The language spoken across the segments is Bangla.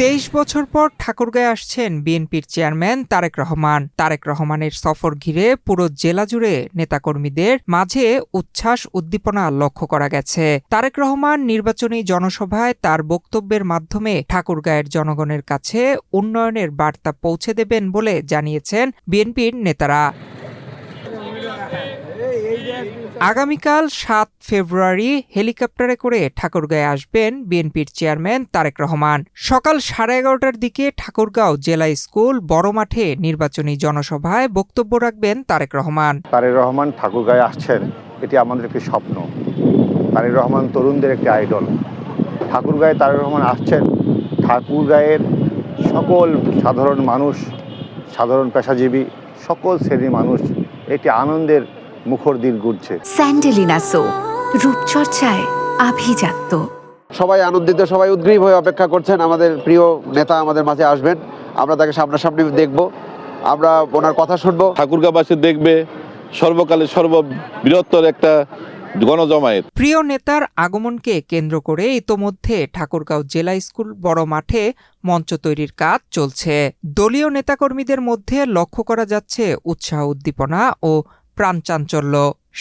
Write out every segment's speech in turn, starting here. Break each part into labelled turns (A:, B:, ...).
A: 23 বছর পর ঠাকুরগাঁয়ে আসছেন বিএনপির চেয়ারম্যান তারেক রহমান। তারেক রহমানের সফর ঘিরে পুরো জেলা জুড়ে নেতাকর্মীদের মাঝে উচ্ছ্বাস উদ্দীপনা লক্ষ্য করা গেছে। তারেক রহমান নির্বাচনী জনসভায় তার বক্তব্যের মাধ্যমে ঠাকুরগাঁয়ের জনগণের কাছে উন্নয়নের বার্তা পৌঁছে দেবেন বলে জানিয়েছেন বিএনপির নেতারা। আগামীকাল 7 ফেব্রুয়ারি হেলিকপ্টারে করে ঠাকুরগাঁয়ে আসবেন বিএনপির চেয়ারম্যান তারেক রহমান। সকাল 11:30টার দিকে ঠাকুরগাঁও জেলা স্কুল বড় মাঠে নির্বাচনী জনসভায় বক্তব্য রাখবেন তারেক রহমান।
B: তারেক রহমান ঠাকুরগাঁয়ে আসছেন, এটি আমাদের একটি স্বপ্ন। তারেক রহমান তরুণদের একটি আইডল। ঠাকুরগাঁয়ে তারেক রহমান আসছেন, ঠাকুরগাঁয়ের সকল সাধারণ মানুষ, সাধারণ পেশাজীবী, সকল শ্রেণীর মানুষ একটি আনন্দের মুখর দিন ঘুরছে।
C: স্যান্ডেলিনা সো, রূপচর্চায় আভিজাত্য।
D: সবাই আনন্দিত, সবাই উদ্গ্রীব হয়ে অপেক্ষা করছেন আমাদের প্রিয় নেতা আমাদের মাঝে আসবেন। আমরা তাকে সামনাসামনি দেখব, আমরা ওনার কথা শুনবো।
E: ঠাকুরগাঁওবাসী দেখবে সর্বকালে সর্ববৃহত্তর একটা গণজমায়েত।
A: প্রিয় নেতার আগমনকে কেন্দ্র করে ইতোমধ্যে ঠাকুরগাঁও জেলা স্কুল বড় মাঠে মঞ্চ তৈরির কাজ চলছে। দলীয় নেতাকর্মীদের মধ্যে লক্ষ্য করা যাচ্ছে উৎসাহ উদ্দীপনা ও প্রাণচাঞ্চল্য।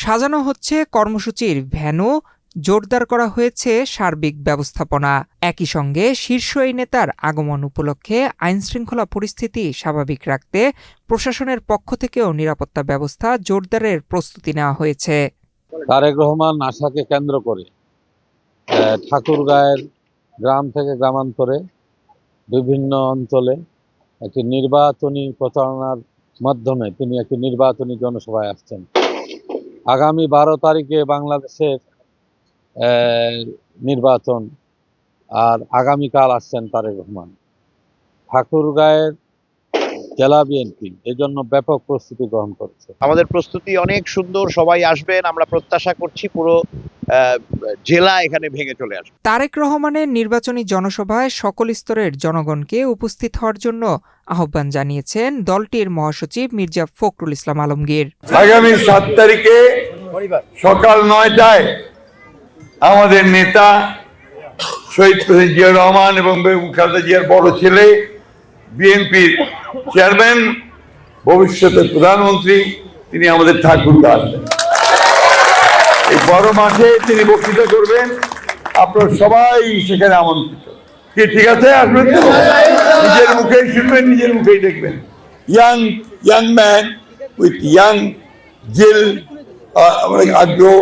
A: সাজানো হচ্ছে কর্মসূচির ভ্যানু, জোরদার করা হয়েছে সার্বিক ব্যবস্থাপনা। একই সঙ্গে শীর্ষ এই নেতার আগমন উপলক্ষে আইনশৃঙ্খলা পরিস্থিতি স্বাভাবিক রাখতে প্রশাসনের পক্ষ থেকেও নিরাপত্তা ব্যবস্থা জোরদারের প্রস্তুতি নেওয়া হয়েছে।
F: তারেক রহমান আশাকে কেন্দ্র করে ঠাকুরগাঁয়ের গ্রাম থেকে গ্রামান্তরে বিভিন্ন অঞ্চলে একটি নির্বাচনী প্রচারণার মাধ্যমে তিনি একটি নির্বাচনী জনসভায় আসছেন। আগামী 12 তারিখে বাংলাদেশের নির্বাচন, আর আগামীকাল আসছেন তারেক রহমান। ঠাকুরগাঁয়ের জেলা বিএনপি এজন্য ব্যাপক প্রস্তুতি গ্রহণ করছে।
G: আমাদের প্রস্তুতি অনেক সুন্দর, সবাই আসবেন, আমরা প্রত্যাশা করছি পুরো জেলা এখানে ভেঙে চলে আসবে।
A: তারেক রহমানের নির্বাচনী জনসভায় সকল স্তরের জনগণকে উপস্থিত হওয়ার জন্য আহ্বান জানিয়েছেন দলটির মহাসচিব মির্জা ফখরুল ইসলাম আলমগীর।
H: আগামী 7 তারিখে সকাল 9টায় আমাদের নেতা শহীদ প্রেসিডেন্ট জিয়া রহমান এবং খালেদা জিয়ার বড় ছেলে, বিএনপির চেয়ারম্যান, ভবিষ্যতের প্রধানমন্ত্রী, তিনি আমাদের ঠাকুরগাঁও আসবেন। এই বড় মাঠে তিনি বক্তৃতা করবেন, আপনারা সবাই সেখানে আমন্ত্রিত। কি ঠিক আছে? আসবেন, নিজের মুখেই শুনবেন, নিজের মুখেই দেখবেন। ইয়াং ম্যান উইথ ইয়াং জিল, আগ্রহ,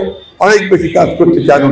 H: অনেক বেশি কাজ করতে চান।